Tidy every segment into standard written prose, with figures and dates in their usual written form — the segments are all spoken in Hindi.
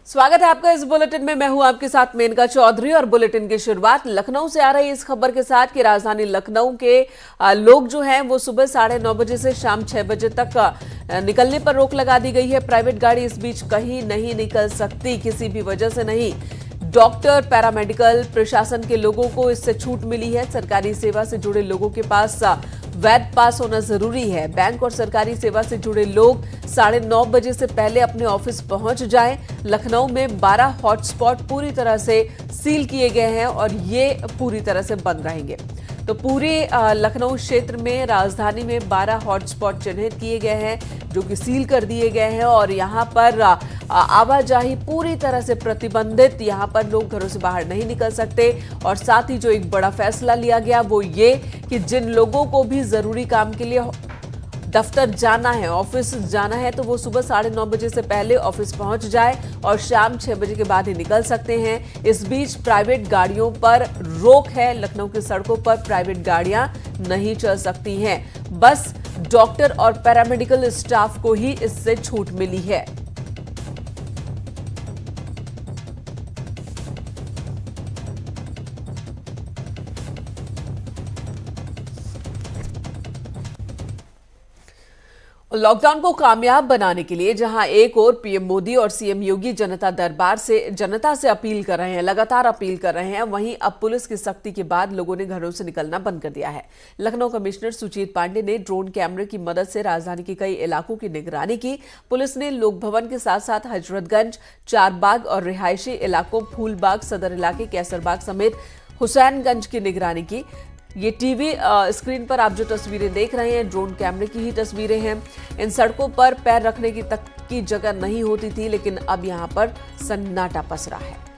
स्वागत है आपका इस बुलेटिन में। मैं हूं आपके साथ मेनका चौधरी और बुलेटिन की शुरुआत लखनऊ से आ रही इस खबर के साथ कि राजधानी लखनऊ के लोग जो हैं वो सुबह 9:30 बजे से शाम 6 बजे तक निकलने पर रोक लगा दी गई है। प्राइवेट गाड़ी इस बीच कहीं नहीं निकल सकती, किसी भी वजह से नहीं। डॉक्टर, पैरामेडिकल, प्रशासन के लोगों को इससे छूट मिली है। सरकारी सेवा से जुड़े लोगों के पास वैध पास होना जरूरी है। बैंक और सरकारी सेवा से जुड़े लोग 9:30 बजे से पहले अपने ऑफिस पहुंच जाएं। लखनऊ में 12 हॉटस्पॉट पूरी तरह से सील किए गए हैं और ये पूरी तरह से बंद रहेंगे। तो पूरे लखनऊ क्षेत्र में, राजधानी में 12 हॉटस्पॉट चिन्हित किए गए हैं जो कि सील कर दिए गए हैं और यहां पर आवाजाही पूरी तरह से प्रतिबंधित। यहां पर लोग घरों से बाहर नहीं निकल सकते। और साथ ही जो एक बड़ा फैसला लिया गया वो ये कि जिन लोगों को भी जरूरी काम के लिए दफ्तर जाना है, ऑफिस जाना है, तो वो सुबह 9:30 बजे से पहले ऑफिस पहुंच जाए और शाम 6 बजे के बाद ही निकल सकते हैं। इस बीच प्राइवेट गाड़ियों पर रोक है। लखनऊ की सड़कों पर प्राइवेट गाड़ियां नहीं चल सकती हैं। बस डॉक्टर और पैरामेडिकल स्टाफ को ही इससे छूट मिली है। लॉकडाउन को कामयाब बनाने के लिए जहां एक ओर पीएम मोदी और सीएम योगी जनता से अपील कर रहे हैं, लगातार अपील कर रहे हैं, वहीं अब पुलिस की सख्ती के बाद लोगों ने घरों से निकलना बंद कर दिया है। लखनऊ कमिश्नर सुजीत पांडे ने ड्रोन कैमरे की मदद से राजधानी के कई इलाकों की निगरानी की। पुलिस ने लोक भवन के साथ साथ हजरतगंज, चारबाग और रिहायशी इलाकों, फूलबाग, सदर इलाके, कैसरबाग समेत हुसैनगंज की निगरानी की। ये टीवी स्क्रीन पर आप जो तस्वीरें देख रहे हैं ड्रोन कैमरे की ही तस्वीरें हैं। इन सड़कों पर पैर रखने की तक की जगह नहीं होती थी, लेकिन अब यहां पर सन्नाटा पसरा है।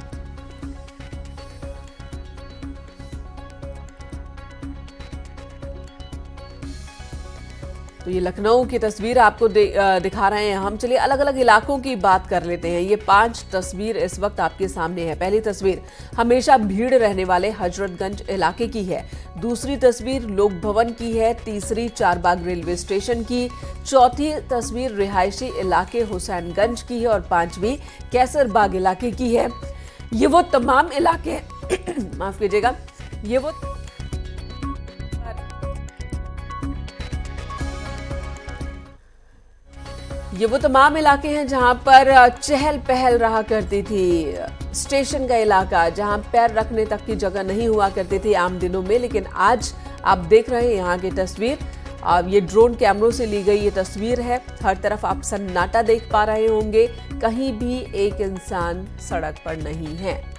तो ये लखनऊ की तस्वीर आपको दिखा रहे हैं हम। चलिए अलग अलग इलाकों की बात कर लेते हैं। ये 5 तस्वीर इस वक्त आपके सामने है। पहली तस्वीर हमेशा भीड़ रहने वाले हजरतगंज इलाके की है। दूसरी तस्वीर लोक भवन की है। तीसरी चारबाग रेलवे स्टेशन की। चौथी तस्वीर रिहायशी इलाके हुसैनगंज की है और 5वीं कैसरबाग इलाके की है। ये वो तमाम इलाके माफ कीजिएगा, ये वो तमाम इलाके हैं जहां पर चहल पहल रहा करती थी। स्टेशन का इलाका जहां पैर रखने तक की जगह नहीं हुआ करती थी आम दिनों में, लेकिन आज आप देख रहे हैं यहाँ की तस्वीर। ये ड्रोन कैमरों से ली गई ये तस्वीर है। हर तरफ आप सन्नाटा देख पा रहे होंगे, कहीं भी एक इंसान सड़क पर नहीं है।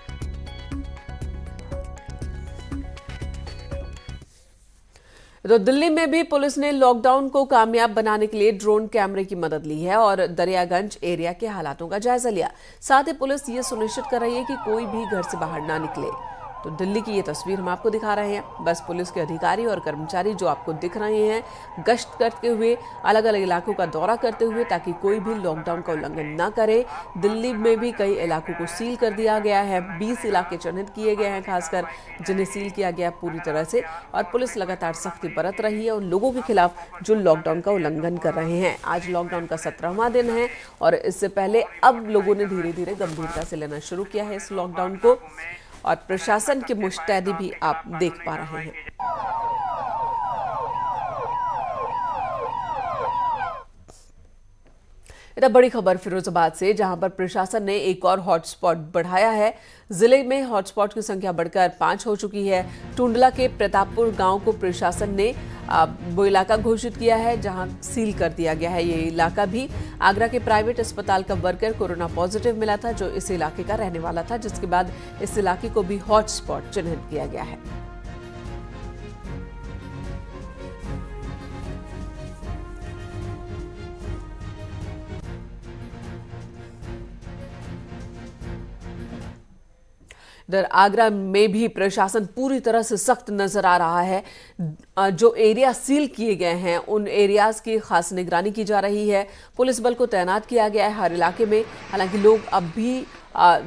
तो दिल्ली में भी पुलिस ने लॉकडाउन को कामयाब बनाने के लिए ड्रोन कैमरे की मदद ली है और दरियागंज एरिया के हालातों का जायजा लिया। साथ ही पुलिस ये सुनिश्चित कर रही है कि कोई भी घर से बाहर ना निकले। तो दिल्ली की ये तस्वीर हम आपको दिखा रहे हैं। बस पुलिस के अधिकारी और कर्मचारी जो आपको दिख रहे हैं, गश्त करते हुए, अलग अलग इलाकों का दौरा करते हुए, ताकि कोई भी लॉकडाउन का उल्लंघन ना करे। दिल्ली में भी कई इलाकों को सील कर दिया गया है। 20 इलाके चिन्हित किए गए हैं खासकर, जिन्हें सील किया गया पूरी तरह से। और पुलिस लगातार सख्ती बरत रही है उन लोगों के खिलाफ जो लॉकडाउन का उल्लंघन कर रहे हैं। आज लॉकडाउन का 17वां दिन है और इससे पहले अब लोगों ने धीरे धीरे गंभीरता से लेना शुरू किया है इस लॉकडाउन को और प्रशासन की मुस्तैदी भी आप देख पा रहे हैं। इतना बड़ी खबर फिरोजाबाद से, जहां पर प्रशासन ने एक और हॉटस्पॉट बढ़ाया है। जिले में हॉटस्पॉट की संख्या बढ़कर 5 हो चुकी है। टुंडला के प्रतापपुर गांव को प्रशासन ने वो इलाका घोषित किया है जहां सील कर दिया गया है। ये इलाका भी आगरा के प्राइवेट अस्पताल का वर्कर कोरोना पॉजिटिव मिला था जो इस इलाके का रहने वाला था, जिसके बाद इस इलाके को भी हॉटस्पॉट चिन्हित किया गया है। इधर आगरा में भी प्रशासन पूरी तरह से सख्त नजर आ रहा है। जो एरिया सील किए गए हैं उन एरियाज की खास निगरानी की जा रही है। पुलिस बल को तैनात किया गया है हर इलाके में। हालांकि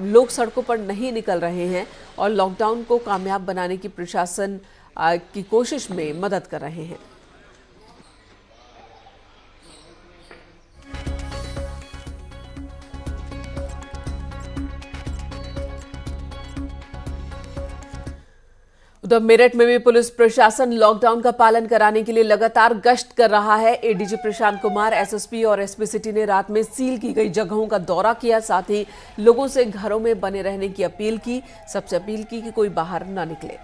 लोग सड़कों पर नहीं निकल रहे हैं और लॉकडाउन को कामयाब बनाने की प्रशासन की कोशिश में मदद कर रहे हैं। उधर मेरठ में भी पुलिस प्रशासन लॉकडाउन का पालन कराने के लिए लगातार गश्त कर रहा है। एडीजी प्रशांत कुमार, एसएसपी और एसपी सिटी ने रात में सील की गई जगहों का दौरा किया, साथ ही लोगों से घरों में बने रहने की अपील की। सबसे अपील की कि कोई बाहर न निकले।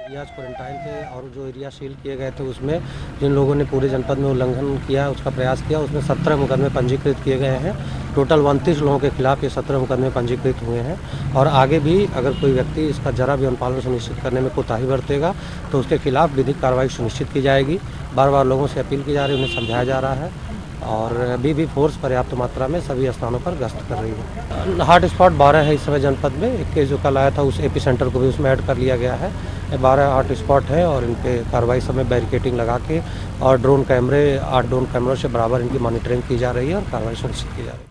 एरियाज क्वारंटाइन थे और जो एरिया सील किए गए थे उसमें जिन लोगों ने पूरे जनपद में उल्लंघन किया, उसका प्रयास किया, उसमें 17 मुकदमे पंजीकृत किए गए हैं। टोटल 29 लोगों के खिलाफ ये 17 मुकदमे पंजीकृत हुए हैं और आगे भी अगर कोई व्यक्ति इसका जरा भी अनुपालन सुनिश्चित करने में कोताही बरतेगा तो उसके खिलाफ विधिक कार्रवाई सुनिश्चित की जाएगी। बार बार लोगों से अपील की जा रही है, उन्हें समझाया जा रहा है और अभी भी फोर्स पर्याप्त मात्रा में सभी स्थानों पर गश्त कर रही है। हॉट स्पॉट 12 है इस समय जनपद में। एक केस जो कल आया था उस एपी सेंटर को भी उसमें ऐड कर लिया गया है। 12 हॉट स्पॉट है और इन पे कार्रवाई समय बैरिकेटिंग लगा के और ड्रोन कैमरे 8 ड्रोन कैमरों से बराबर इनकी मॉनिटरिंग की जा रही है और कार्रवाई सुनिश्चित की जा रही है।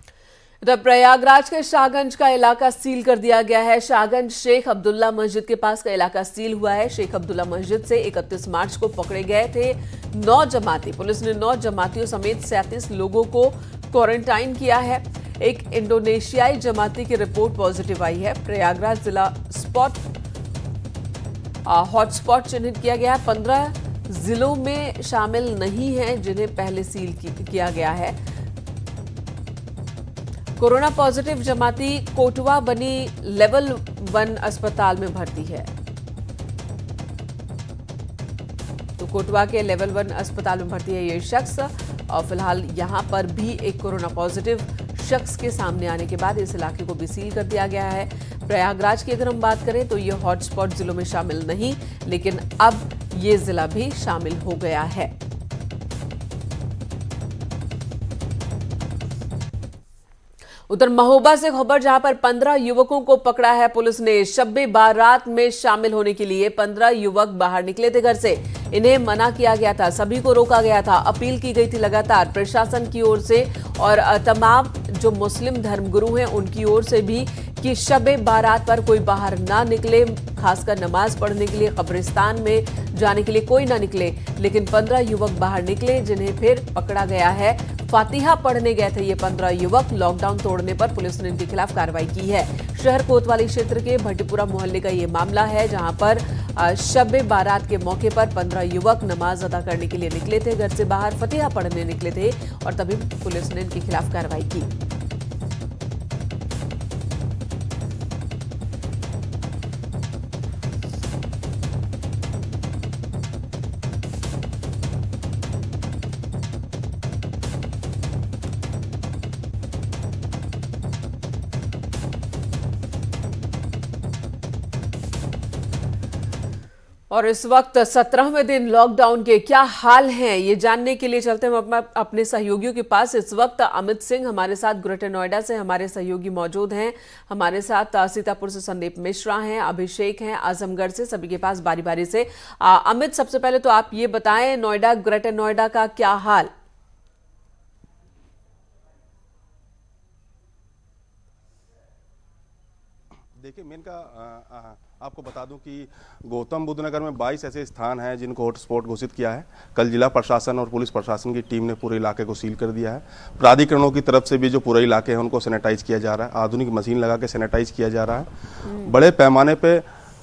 इधर प्रयागराज के शाहगंज का इलाका सील कर दिया गया है। शाहगंज शेख अब्दुल्ला मस्जिद के पास का इलाका सील हुआ है। शेख अब्दुल्ला मस्जिद से 31 मार्च को पकड़े गए थे 9 जमाती। पुलिस ने 9 जमातियों समेत 37 लोगों को क्वारंटाइन किया है। एक इंडोनेशियाई जमाती की रिपोर्ट पॉजिटिव आई है। प्रयागराज जिला हॉटस्पॉट चिन्हित किया गया है। 15 जिलों में शामिल नहीं है जिन्हें पहले सील किया गया है। कोरोना पॉजिटिव जमाती कोटवा बनी लेवल 1 अस्पताल में भर्ती है। तो कोटवा के लेवल 1 अस्पताल में भर्ती है ये शख्स और फिलहाल यहां पर भी एक कोरोना पॉजिटिव शख्स के सामने आने के बाद इस इलाके को भी सील कर दिया गया है। प्रयागराज की अगर हम बात करें तो ये हॉटस्पॉट जिलों में शामिल नहीं, लेकिन अब ये जिला भी शामिल हो गया है। उधर महोबा से खबर, जहां पर 15 युवकों को पकड़ा है पुलिस ने। शब-ए बारात में शामिल होने के लिए 15 युवक बाहर निकले थे घर से। इन्हें मना किया गया था, सभी को रोका गया था, अपील की गई थी लगातार प्रशासन की ओर से और तमाम जो मुस्लिम धर्मगुरु हैं उनकी ओर से भी कि शब-ए बारात पर कोई बाहर ना निकले, खासकर नमाज पढ़ने के लिए कब्रिस्तान में जाने के लिए कोई ना निकले। लेकिन 15 युवक बाहर निकले जिन्हें फिर पकड़ा गया है। फातिहा पढ़ने गए थे ये 15 युवक। लॉकडाउन तोड़ने पर पुलिस ने इनके खिलाफ कार्रवाई की है। शहर कोतवाली क्षेत्र के भट्टीपुरा मोहल्ले का ये मामला है, जहां पर शब-ए बारात के मौके पर 15 युवक नमाज अदा करने के लिए निकले थे घर से बाहर, फातिहा पढ़ने निकले थे और तभी पुलिस ने इनके खिलाफ कार्रवाई की। और इस वक्त 17वें दिन लॉकडाउन के क्या हाल हैं, ये जानने के लिए चलते हैं हम अपने सहयोगियों के पास। इस वक्त अमित सिंह हमारे साथ ग्रेटर नोएडा से हमारे सहयोगी मौजूद हैं। हमारे साथ सीतापुर से संदीप मिश्रा हैं, अभिषेक हैं आजमगढ़ से, सभी के पास बारी बारी से। अमित, सबसे पहले तो आप ये बताएं, नोएडा, ग्रेटर नोएडा का क्या हाल? देखिए मेनका आपको बता दूं कि गौतम बुद्ध नगर में 22 ऐसे स्थान हैं जिनको हॉटस्पॉट घोषित किया है। कल जिला प्रशासन और पुलिस प्रशासन की टीम ने पूरे इलाके को सील कर दिया है। प्राधिकरणों की तरफ से भी जो पूरे इलाके हैं उनको सैनिटाइज किया जा रहा है, आधुनिक मशीन लगा के सैनिटाइज किया जा रहा है। बड़े पैमाने पे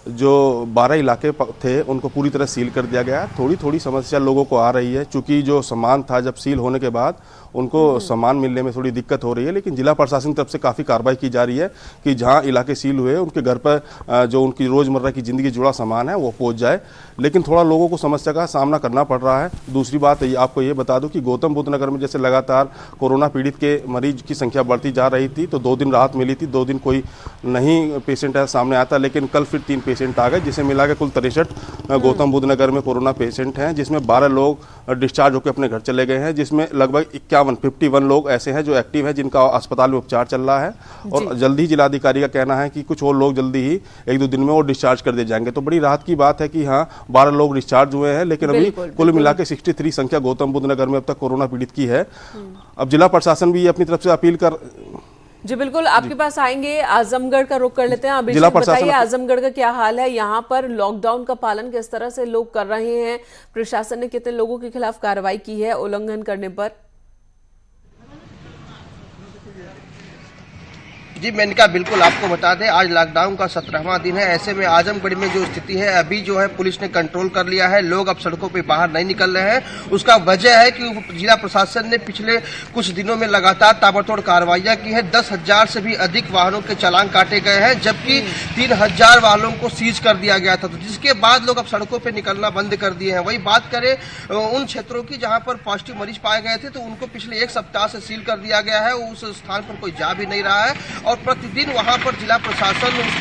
जो 12 इलाके थे उनको पूरी तरह सील कर दिया गया है। थोड़ी थोड़ी समस्या लोगों को आ रही है, चूँकि जो सामान था जब सील होने के बाद उनको सामान मिलने में थोड़ी दिक्कत हो रही है, लेकिन जिला प्रशासन की तरफ से काफ़ी कार्रवाई की जा रही है कि जहां इलाके सील हुए उनके घर पर जो उनकी रोज़मर्रा की ज़िंदगी जुड़ा सामान है वो पहुंच जाए। लेकिन थोड़ा लोगों को समस्या का सामना करना पड़ रहा है। दूसरी बात आपको ये बता दूं कि गौतम बुद्ध नगर में जैसे लगातार कोरोना पीड़ित के मरीज की संख्या बढ़ती जा रही थी, तो 2 दिन राहत मिली थी, 2 दिन कोई नहीं पेशेंट सामने आता, लेकिन कल फिर 3 पेशेंट आ गए, जिसे मिला के कुल 63 गौतम बुद्ध नगर में कोरोना पेशेंट हैं, जिसमें 12 लोग डिस्चार्ज होकर अपने घर चले गए हैं, जिसमें लगभग 51 लोग ऐसे हैं जो एक्टिव हैं जिनका अस्पताल में उपचार चल रहा है। और जल्दी ही जिलाधिकारी का कहना है कि कुछ और लोग जल्दी ही 1-2 दिन में और डिस्चार्ज कर दिए जाएंगे। तो बड़ी राहत की बात है कि हाँ 12 लोग डिस्चार्ज हुए हैं, लेकिन अभी कुल मिला के 63 संख्या गौतम बुद्ध नगर में अब तक कोरोना पीड़ित की है। अब जिला प्रशासन भी अपनी तरफ से अपील कर जी बिल्कुल, आपके पास आएंगे। आजमगढ़ का रुख कर लेते हैं। अभिषेक, बताइए आजमगढ़ का क्या हाल है? यहाँ पर लॉकडाउन का पालन किस तरह से लोग कर रहे हैं? प्रशासन ने कितने लोगों के खिलाफ कार्रवाई की है उल्लंघन करने पर? जी मेनका, बिल्कुल आपको बता दें आज लॉकडाउन का 17वां दिन है। ऐसे में आजमगढ़ में जो स्थिति है अभी जो है पुलिस ने कंट्रोल कर लिया है। लोग अब सड़कों पे बाहर नहीं निकल रहे हैं। उसका वजह है कि जिला प्रशासन ने पिछले कुछ दिनों में लगातार ताबड़तोड़ कार्रवाइयां की है। 10,000 से भी अधिक वाहनों के चालान काटे गए हैं, जबकि 3,000 वाहनों को सीज कर दिया गया था, तो जिसके बाद लोग अब सड़कों पर निकलना बंद कर दिए हैं। वही बात करें उन क्षेत्रों की जहाँ पर पॉजिटिव मरीज पाए गए थे, तो उनको पिछले एक सप्ताह से सील कर दिया गया है। उस स्थान पर कोई जा भी नहीं रहा है और प्रतिदिन वहां पर जिला प्रशासन उस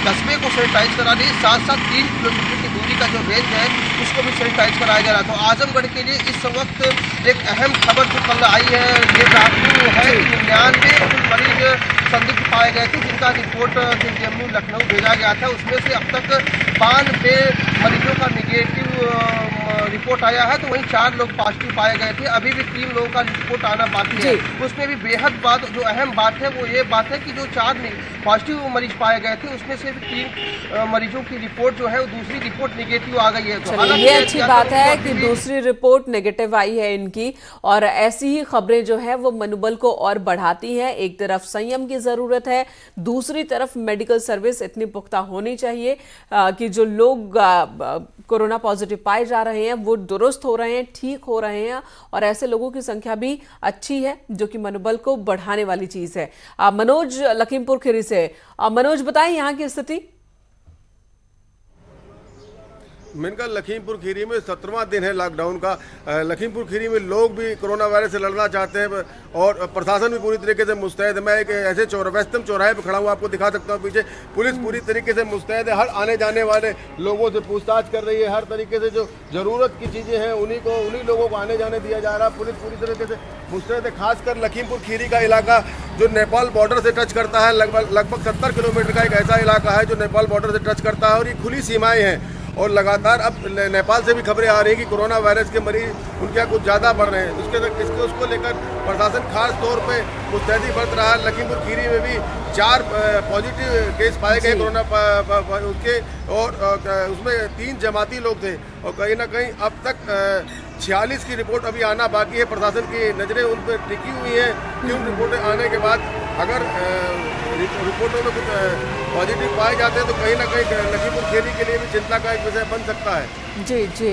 कस्बे को सैनिटाइज करा रही है। साथ साथ 3 किलोमीटर की दूरी का जो रेंज है उसको भी सैनिटाइज कराया जा रहा है। तो आजमगढ़ के लिए इस वक्त एक अहम खबर जो कल आई है ये रात को है कि 99 मरीज संदिग्ध पाए गए थे, जिनका रिपोर्ट जेएमयू लखनऊ भेजा गया था। उसमें से अब तक 92 मरीजों का निगेटिव रिपोर्ट आया है, तो वहीं 4 लोग पॉजिटिव पाए गए थे। अभी भी 3 लोगों का रिपोर्ट आना बाकी है। उसमें भी बेहद जो अहम बात है वो ये बात है कि जो 4 पॉजिटिव मरीज पाए गए थे उसमें से भी 3 मरीजों की रिपोर्ट जो है वो दूसरी रिपोर्ट निगेटिव आ गई है। तो ये अच्छी बात है कि दूसरी रिपोर्ट नेगेटिव आई है इनकी, और ऐसी ही खबरें जो है वो मनोबल को और बढ़ाती हैं। एक तरफ संयम की जरूरत है, दूसरी तरफ मेडिकल सर्विस इतनी पुख्ता होनी चाहिए कि जो लोग कोरोना पॉजिटिव पाए जा रहे हैं वो दुरुस्त हो रहे हैं, ठीक हो रहे हैं, और ऐसे लोगों की संख्या भी अच्छी है जो कि मनोबल को बढ़ाने वाली चीज है। मनोज लखीमपुर खीरी से, मनोज बताएं यहाँ की स्थिति। मेनका, लखीमपुर खीरी में 17वां दिन है लॉकडाउन का। लखीमपुर खीरी में लोग भी कोरोना वायरस से लड़ना चाहते हैं और प्रशासन भी पूरी तरीके से मुस्तैद है। मैं एक ऐसे व्यस्तम चौराहे पर खड़ा हूँ, आपको दिखा सकता हूँ पीछे। पुलिस पूरी तरीके से मुस्तैद है, हर आने जाने वाले लोगों से पूछताछ कर रही है। हर तरीके से जो जरूरत की चीज़ें हैं उन्हीं लोगों को आने जाने दिया जा रहा है। पुलिस पूरी तरीके से मुस्तैद है। खासकर लखीमपुर खीरी का इलाका जो नेपाल बॉर्डर से टच करता है, लगभग 70 किलोमीटर का एक ऐसा इलाका है जो नेपाल बॉर्डर से टच करता है और ये खुली सीमाएँ हैं। और लगातार अब नेपाल से भी खबरें आ रही हैं कि कोरोना वायरस के मरीज उनके यहाँ कुछ ज़्यादा बढ़ रहे हैं। उसको लेकर प्रशासन खास तौर पे मुस्तैदी बरत रहा है। लखीमपुर खीरी में भी 4 पॉजिटिव केस पाए गए कोरोना उसके, और उसमें 3 जमाती लोग थे और कहीं ना कहीं अब तक 46 की रिपोर्ट अभी आना बाकी है। प्रशासन की नज़रें उन पर टिकी हुई हैं कि उन रिपोर्टें आने के बाद अगर रिपोर्टों में कुछ पॉजिटिव पाए जाते हैं तो कहीं ना कहीं लखीमपुर खीरी के लिए भी चिंता का एक विषय बन सकता है। जी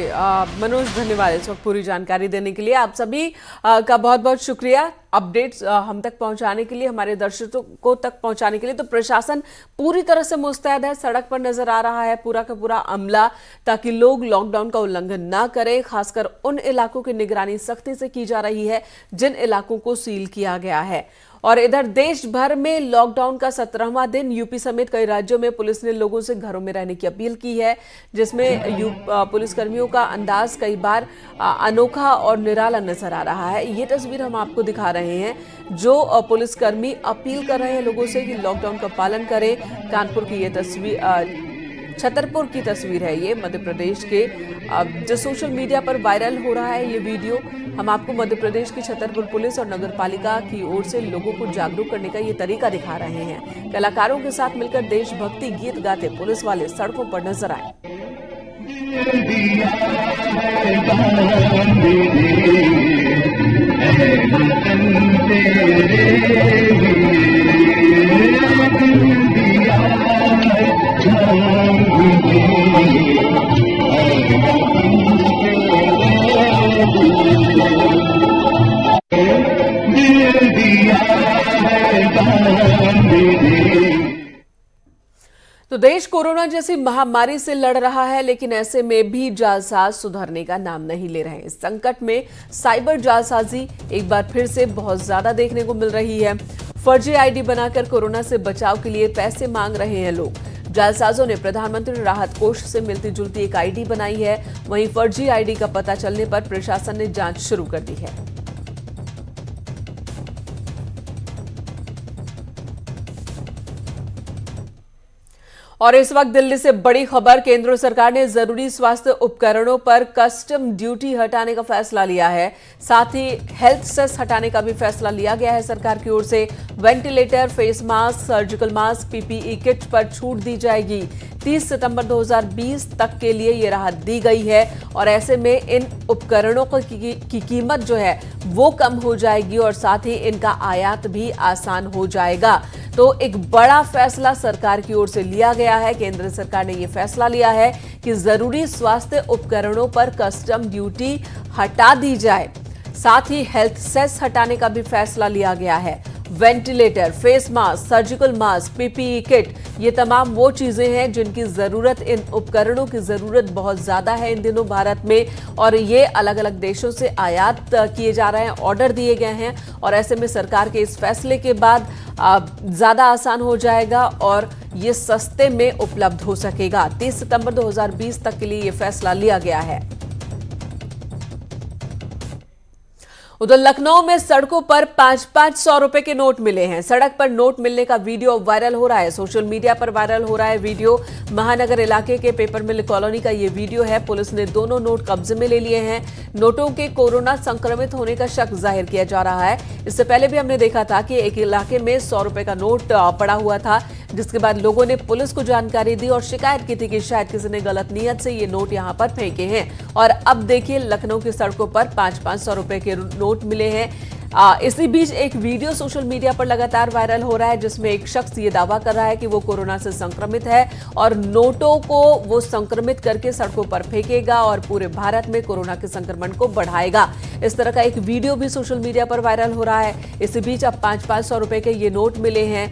मनोज, धन्यवाद इस वक्त पूरी जानकारी देने के लिए। आप सभी का बहुत बहुत शुक्रिया अपडेट्स हम तक पहुंचाने के लिए, हमारे दर्शकों तक पहुंचाने के लिए। तो प्रशासन पूरी तरह से मुस्तैद है, सड़क पर नजर आ रहा है पूरा का पूरा अमला, ताकि लोग लॉकडाउन का उल्लंघन ना करें। खासकर उन इलाकों की निगरानी सख्ती से की जा रही है जिन इलाकों को सील किया गया है। और इधर देश भर में लॉकडाउन का 17वां दिन, यूपी समेत कई राज्यों में पुलिस ने लोगों से घरों में रहने की अपील की है, जिसमें पुलिसकर्मियों का अंदाज कई बार अनोखा और निराला नजर आ रहा है। ये तस्वीर हम आपको दिखा रहे हैं, जो पुलिसकर्मी अपील कर रहे हैं लोगों से कि लॉकडाउन का पालन करें। कानपुर की ये तस्वीर, छतरपुर की तस्वीर है ये, मध्य प्रदेश के, जो सोशल मीडिया पर वायरल हो रहा है ये वीडियो। हम आपको मध्य प्रदेश की छतरपुर पुलिस और नगर पालिका की ओर से लोगों को जागरूक करने का ये तरीका दिखा रहे हैं। कलाकारों के साथ मिलकर देशभक्ति गीत गाते पुलिस वाले सड़कों पर नजर आए। तो देश कोरोना जैसी महामारी से लड़ रहा है, लेकिन ऐसे में भी जालसाज सुधरने का नाम नहीं ले रहे हैं। इस संकट में साइबर जालसाजी एक बार फिर से बहुत ज्यादा देखने को मिल रही है। फर्जी आईडी बनाकर कोरोना से बचाव के लिए पैसे मांग रहे हैं लोग। जालसाजों ने प्रधानमंत्री राहत कोष से मिलती जुलती एक आईडी बनाई है। वहीं फर्जी आईडी का पता चलने पर प्रशासन ने जांच शुरू कर दी है। और इस वक्त दिल्ली से बड़ी खबर, केंद्र सरकार ने जरूरी स्वास्थ्य उपकरणों पर कस्टम ड्यूटी हटाने का फैसला लिया है। साथ ही हेल्थ सेस हटाने का भी फैसला लिया गया है सरकार की ओर से। Ventilator, face mask, surgical mask, PPE kit पर छूट दी जाएगी। 30 सितंबर 2020 तक के लिए ये राहत दी गई है और ऐसे में इन उपकरणों की कीमत जो है वो कम हो जाएगी और साथ ही इनका आयात भी आसान हो जाएगा। तो एक बड़ा फैसला सरकार की ओर से लिया गया है। केंद्र सरकार ने यह फैसला लिया है कि जरूरी स्वास्थ्य उपकरणों पर कस्टम ड्यूटी हटा दी जाए। साथ ही हेल्थ सेस हटाने का भी फैसला लिया गया है। Ventilator, face mask, surgical mask, PPE kit, ये तमाम वो चीजें हैं जिनकी जरूरत, इन उपकरणों की जरूरत बहुत ज्यादा है इन दिनों भारत में और ये अलग अलग देशों से आयात किए जा रहे हैं, ऑर्डर दिए गए हैं और ऐसे में सरकार के इस फैसले के बाद ज्यादा आसान हो जाएगा और ये सस्ते में उपलब्ध हो सकेगा। 30 सितंबर 2020 तक के लिए ये फैसला लिया गया है। उधर लखनऊ में सड़कों पर 500-500 रुपए के नोट मिले हैं। सड़क पर नोट मिलने का वीडियो वायरल हो रहा है, सोशल मीडिया पर वायरल हो रहा है वीडियो। महानगर इलाके के पेपर मिल कॉलोनी का ये वीडियो है। पुलिस ने दोनों नोट कब्जे में ले लिए हैं। नोटों के कोरोना संक्रमित होने का शक जाहिर किया जा रहा है। इससे पहले भी हमने देखा था कि एक इलाके में 100 रुपए का नोट पड़ा हुआ था, जिसके बाद लोगों ने पुलिस को जानकारी दी और शिकायत की थी कि शायद किसी ने गलत नियत से ये नोट यहां पर फेंके हैं। और अब देखिए लखनऊ की सड़कों पर 500-500 रुपए के नोट मिले हैं। इसी बीच एक वीडियो सोशल मीडिया पर लगातार वायरल हो रहा है जिसमें एक शख्स ये दावा कर रहा है कि वो कोरोना से संक्रमित है और नोटों को वो संक्रमित करके सड़कों पर फेंकेगा और पूरे भारत में कोरोना के संक्रमण को बढ़ाएगा। इस तरह का एक वीडियो भी सोशल मीडिया पर वायरल हो रहा है। इसी बीच अब 500-500 रुपए के ये नोट मिले हैं।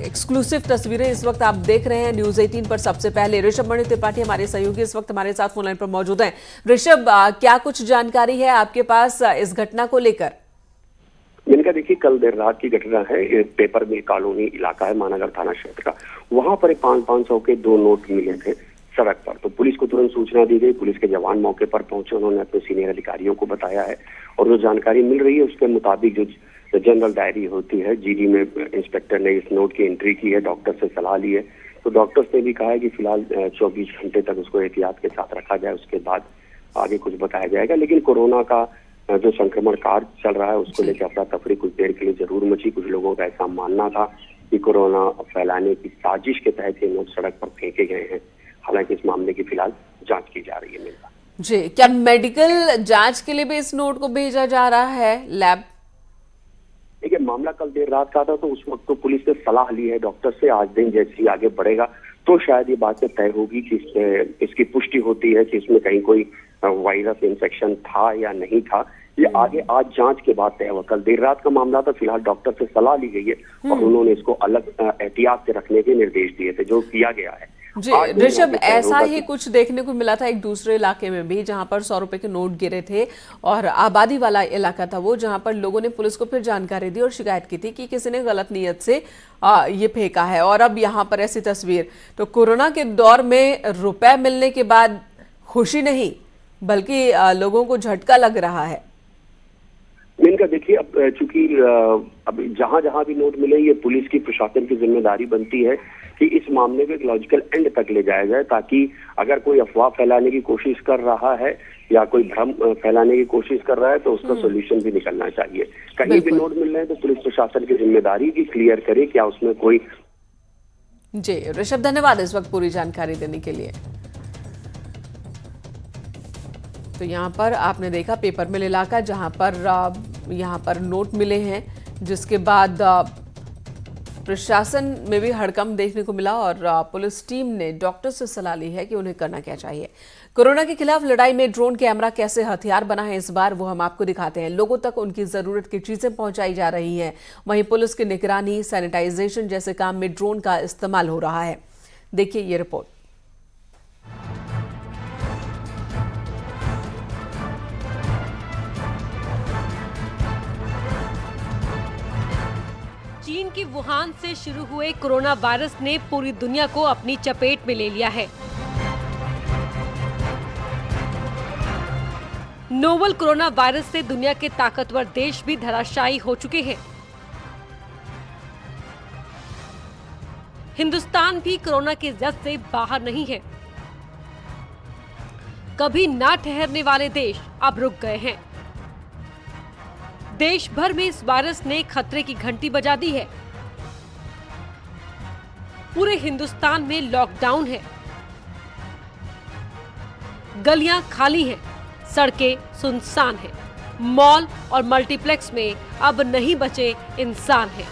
एक्सक्लूसिव तस्वीरें इस वक्त आप देख रहे हैं न्यूज 18 पर। सबसे पहले ऋषभ मणि त्रिपाठी हमारे सहयोगी इस वक्त हमारे साथ फोनलाइन पर मौजूद हैं। ऋषभ, क्या कुछ जानकारी है आपके पास इस घटना को लेकर? इनका देखिए कल देर रात की घटना है। ये पेपर मिल कॉलोनी इलाका है महानगर थाना क्षेत्र का। वहां पर 500-500 के 2 नोट मिले थे सड़क पर। तो पुलिस को तुरंत सूचना दी गई। पुलिस के जवान मौके पर पहुंचे, उन्होंने अपने सीनियर अधिकारियों को बताया है और जो जानकारी मिल रही है उसके मुताबिक जो जनरल डायरी होती है, जीडी में इंस्पेक्टर ने इस नोट की एंट्री की है, डॉक्टर से सलाह ली है। तो डॉक्टर्स ने भी कहा है कि फिलहाल 24 घंटे तक उसको एहतियात के साथ रखा जाए, उसके बाद आगे कुछ बताया जाएगा। लेकिन कोरोना का जो संक्रमण कार्य चल रहा है उसको लेकर अफरा तफरी कुछ देर के लिए जरूर मची। कुछ लोगों का ऐसा मानना था कि कोरोना फैलाने की साजिश के तहत ये नोट सड़क पर फेंके गए हैं। हालांकि इस मामले की फिलहाल जांच की जा रही है। मेरा जी, क्या मेडिकल जांच के लिए भी इस नोट को भेजा जा रहा है लैब? देखिए मामला कल देर रात का था तो उस वक्त तो पुलिस ने सलाह ली है डॉक्टर से। आज दिन जैसे ही आगे बढ़ेगा तो शायद ये बातें तय होगी कि इसकी पुष्टि होती है कि इसमें कहीं कोई वायरस इन्फेक्शन था या नहीं था। ये आगे आज जांच के बाद तय होगा। कल देर रात का मामला था। फिलहाल डॉक्टर से सलाह ली गई है और उन्होंने इसको अलग एहतियात से रखने के निर्देश दिए थे, जो किया गया है। जी ऋषभ, ऐसा ही कुछ देखने को मिला था एक दूसरे इलाके में भी जहां पर 100 रुपए के नोट गिरे थे और आबादी वाला इलाका था वो, जहां पर लोगों ने पुलिस को फिर जानकारी दी और शिकायत की थी कि किसी ने गलत नियत से ये फेंका है। और अब यहाँ पर ऐसी तस्वीर। तो कोरोना के दौर में रुपए मिलने के बाद खुशी नहीं बल्कि लोगों को झटका लग रहा है। इनका देखिए अब चूंकि अब जहां जहां भी नोट मिले ये पुलिस की प्रशासन की जिम्मेदारी बनती है कि इस मामले को एक लॉजिकल एंड तक ले जाया जाए, ताकि अगर कोई अफवाह फैलाने की कोशिश कर रहा है या कोई भ्रम फैलाने की कोशिश कर रहा है तो उसका सोल्यूशन भी निकलना चाहिए। कहीं भी नोट मिल रहे हैं तो पुलिस प्रशासन की जिम्मेदारी की क्लियर करे क्या उसमें कोई। जी ऋषभ, धन्यवाद इस वक्त पूरी जानकारी देने के लिए। तो यहाँ पर आपने देखा पेपर मिल इलाका जहाँ पर नोट मिले हैं, जिसके बाद प्रशासन में भी हड़कंप देखने को मिला और पुलिस टीम ने डॉक्टर से सलाह ली है कि उन्हें करना क्या चाहिए। कोरोना के खिलाफ लड़ाई में ड्रोन कैमरा कैसे हथियार बना है इस बार, वो हम आपको दिखाते हैं। लोगों तक उनकी जरूरत की चीजें पहुंचाई जा रही हैं। वहीं पुलिस की निगरानी, सैनिटाइजेशन जैसे काम में ड्रोन का इस्तेमाल हो रहा है। देखिए ये रिपोर्ट। चीन की वुहान से शुरू हुए कोरोना वायरस ने पूरी दुनिया को अपनी चपेट में ले लिया है। नोवल कोरोना वायरस से दुनिया के ताकतवर देश भी धराशायी हो चुके हैं। हिंदुस्तान भी कोरोना के जद से बाहर नहीं है। कभी ना ठहरने वाले देश अब रुक गए हैं। देश भर में इस वायरस ने खतरे की घंटी बजा दी है। पूरे हिंदुस्तान में लॉकडाउन है। गलियां खाली हैं, सड़कें सुनसान हैं, मॉल और मल्टीप्लेक्स में अब नहीं बचे इंसान हैं।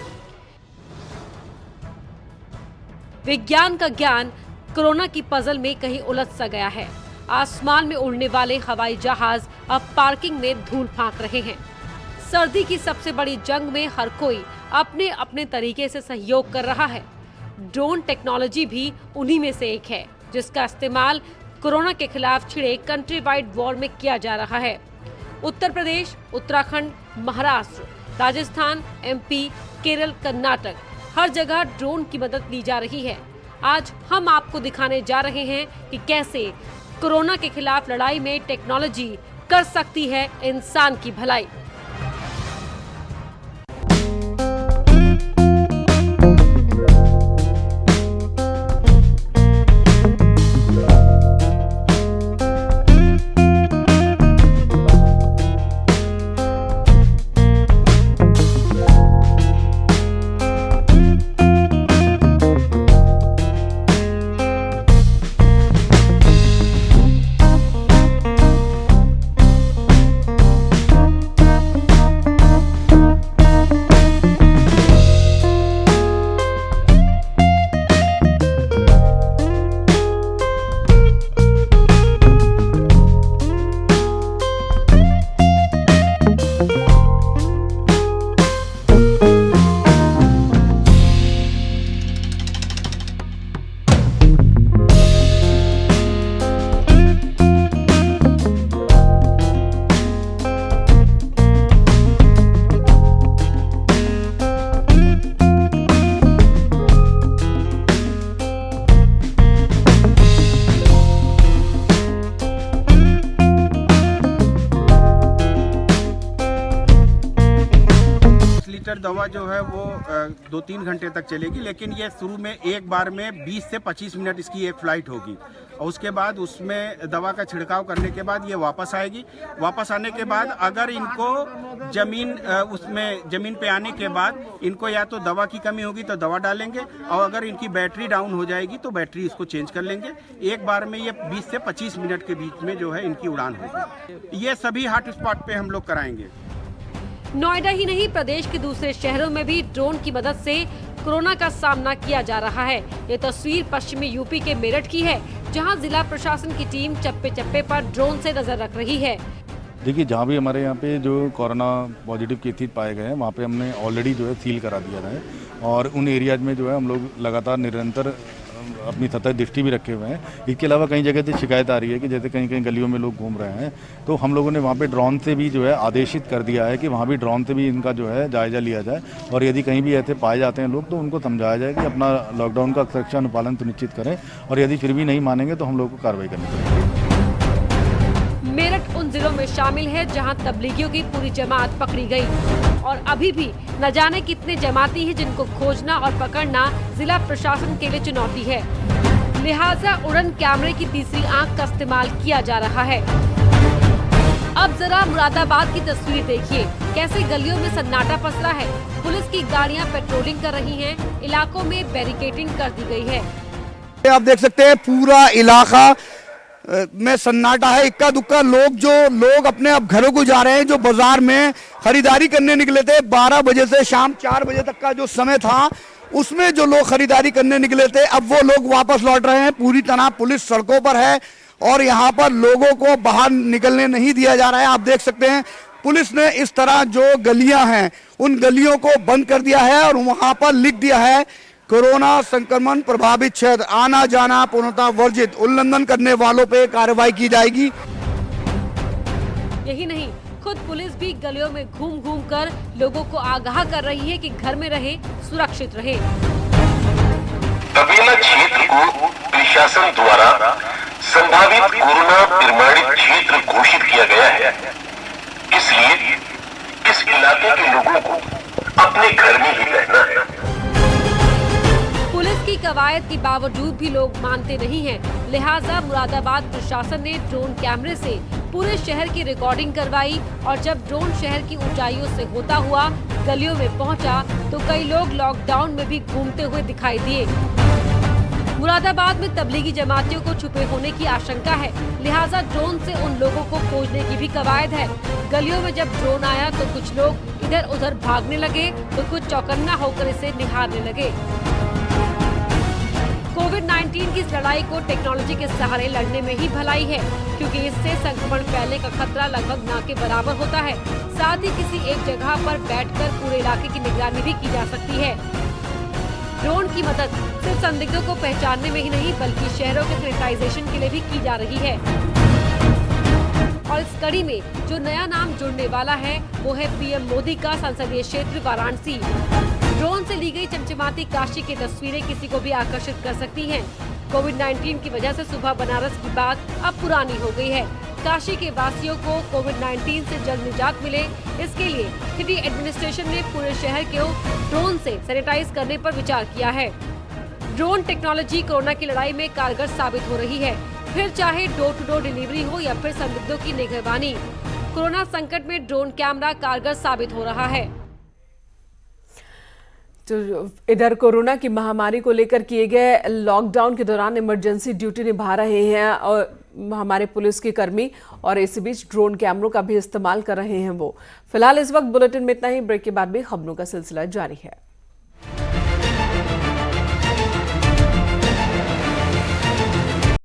विज्ञान का ज्ञान कोरोना की पजल में कहीं उलझ सा गया है। आसमान में उड़ने वाले हवाई जहाज अब पार्किंग में धूल फांक रहे हैं। सर्दी की सबसे बड़ी जंग में हर कोई अपने अपने तरीके से सहयोग कर रहा है। ड्रोन टेक्नोलॉजी भी उन्हीं में से एक है, जिसका इस्तेमाल कोरोना के खिलाफ छिड़े कंट्री वाइड वॉर में किया जा रहा है। उत्तर प्रदेश, उत्तराखंड, महाराष्ट्र, राजस्थान, एमपी, केरल, कर्नाटक, हर जगह ड्रोन की मदद ली जा रही है। आज हम आपको दिखाने जा रहे हैं कि कैसे कोरोना के खिलाफ लड़ाई में टेक्नोलॉजी कर सकती है इंसान की भलाई। दवा जो है वो 2-3 घंटे तक चलेगी, लेकिन ये शुरू में एक बार में 20 से 25 मिनट इसकी एक फ्लाइट होगी और उसके बाद उसमें दवा का छिड़काव करने के बाद ये वापस आएगी। वापस आने के बाद अगर इनको जमीन पे आने के बाद इनको या तो दवा की कमी होगी तो दवा डालेंगे और अगर इनकी बैटरी डाउन हो जाएगी तो बैटरी इसको चेंज कर लेंगे। एक बार में ये 20 से 25 मिनट के बीच में जो है इनकी उड़ान होगी। ये सभी हॉट स्पॉट पे हम लोग कराएंगे। नोएडा ही नहीं, प्रदेश के दूसरे शहरों में भी ड्रोन की मदद से कोरोना का सामना किया जा रहा है। ये तस्वीर पश्चिमी यूपी के मेरठ की है, जहां जिला प्रशासन की टीम चप्पे चप्पे पर ड्रोन से नजर रख रही है। देखिए, जहाँ भी हमारे यहाँ पे जो कोरोना पॉजिटिव केसेस पाए गए हैं वहाँ पे हमने ऑलरेडी जो है सील करा दिया है और उन एरियाज में जो है हम लोग लगातार निरंतर अपनी सतत दृष्टि भी रखे हुए हैं। इसके अलावा कई जगह से शिकायत आ रही है कि जैसे कहीं कहीं गलियों में लोग घूम रहे हैं, तो हम लोगों ने वहाँ पे ड्रोन से भी जो है आदेशित कर दिया है कि वहाँ भी ड्रोन से भी इनका जो है जायजा लिया जाए और यदि कहीं भी ऐसे पाए जाते हैं लोग तो उनको समझाया जाए कि अपना लॉकडाउन का सुरक्षा अनुपालन सुनिश्चित करें और यदि फिर भी नहीं मानेंगे तो हम लोग को कार्रवाई करनी पड़ेगी। मेरठ उन जिलों में शामिल है जहां तबलीगियों की पूरी जमात पकड़ी गई और अभी भी न जाने कितने जमाती हैं जिनको खोजना और पकड़ना जिला प्रशासन के लिए चुनौती है। लिहाजा उड़न कैमरे की तीसरी आंख का इस्तेमाल किया जा रहा है। अब जरा मुरादाबाद की तस्वीर देखिए, कैसे गलियों में सन्नाटा पसरा है। पुलिस की गाड़ियां पेट्रोलिंग कर रही हैं, इलाकों में बैरिकेडिंग कर दी गई है। आप देख सकते हैं पूरा इलाका में सन्नाटा है। इक्का दुक्का लोग अपने अब घरों को जा रहे हैं। जो बाजार में खरीदारी करने निकले थे 12 बजे से शाम 4 बजे तक का जो समय था, उसमें जो लोग खरीदारी करने निकले थे अब वो लोग वापस लौट रहे हैं। पूरी तरह पुलिस सड़कों पर है और यहाँ पर लोगों को बाहर निकलने नहीं दिया जा रहा है। आप देख सकते हैं पुलिस ने इस तरह जो गलियां हैं उन गलियों को बंद कर दिया है और वहां पर लिख दिया है कोरोना संक्रमण प्रभावित क्षेत्र, आना जाना पूर्णतः वर्जित, उल्लंघन करने वालों पे कार्रवाई की जाएगी। यही नहीं, खुद पुलिस भी गलियों में घूम घूम कर लोगों को आगाह कर रही है कि घर में रहे, सुरक्षित रहे। तबेला क्षेत्र को प्रशासन द्वारा संभावित कोरोना प्रमाणित क्षेत्र घोषित किया गया है, इसलिए इस इलाके के लोगों को अपने घर में ही रहना है। पुलिस की कवायद के बावजूद भी लोग मानते नहीं हैं, लिहाजा मुरादाबाद प्रशासन ने ड्रोन कैमरे से पूरे शहर की रिकॉर्डिंग करवाई और जब ड्रोन शहर की ऊंचाइयों से होता हुआ गलियों में पहुंचा तो कई लोग लॉकडाउन में भी घूमते हुए दिखाई दिए। मुरादाबाद में तबलीगी जमातियों को छुपे होने की आशंका है, लिहाजा ड्रोन से उन लोगों को खोजने की भी कवायद है। गलियों में जब ड्रोन आया तो कुछ लोग इधर उधर भागने लगे तो कुछ चौकन्ना होकर इसे निहारने लगे। कोविड-19 की इस लड़ाई को टेक्नोलॉजी के सहारे लड़ने में ही भलाई है, क्योंकि इससे संक्रमण फैलने का खतरा लगभग न के बराबर होता है। साथ ही किसी एक जगह पर बैठकर पूरे इलाके की निगरानी भी की जा सकती है। ड्रोन की मदद सिर्फ संदिग्धों को पहचानने में ही नहीं बल्कि शहरों के सैनिटाइजेशन के लिए भी की जा रही है। और इस कड़ी में जो नया नाम जुड़ने वाला है वो है पीएम मोदी का संसदीय क्षेत्र वाराणसी। ड्रोन से ली गई चमचमाती काशी की तस्वीरें किसी को भी आकर्षित कर सकती हैं। कोविड-19 की वजह से सुबह बनारस की बात अब पुरानी हो गई है। काशी के वासियों को कोविड-19 से जल्द निजात मिले, इसके लिए सिटी एडमिनिस्ट्रेशन ने पूरे शहर को ड्रोन से सैनिटाइज करने पर विचार किया है। ड्रोन टेक्नोलॉजी कोरोना की लड़ाई में कारगर साबित हो रही है, फिर चाहे डोर टू डोर डिलीवरी हो या फिर संदिग्धों की निगरानी। कोरोना संकट में ड्रोन कैमरा कारगर साबित हो रहा है। तो इधर कोरोना की महामारी को लेकर किए गए लॉकडाउन के दौरान इमरजेंसी ड्यूटी निभा रहे हैं और हमारे पुलिस के कर्मी, और इसी बीच ड्रोन कैमरों का भी इस्तेमाल कर रहे हैं वो। फिलहाल इस वक्त बुलेटिन में इतना ही। ब्रेक के बाद भी खबरों का सिलसिला जारी है।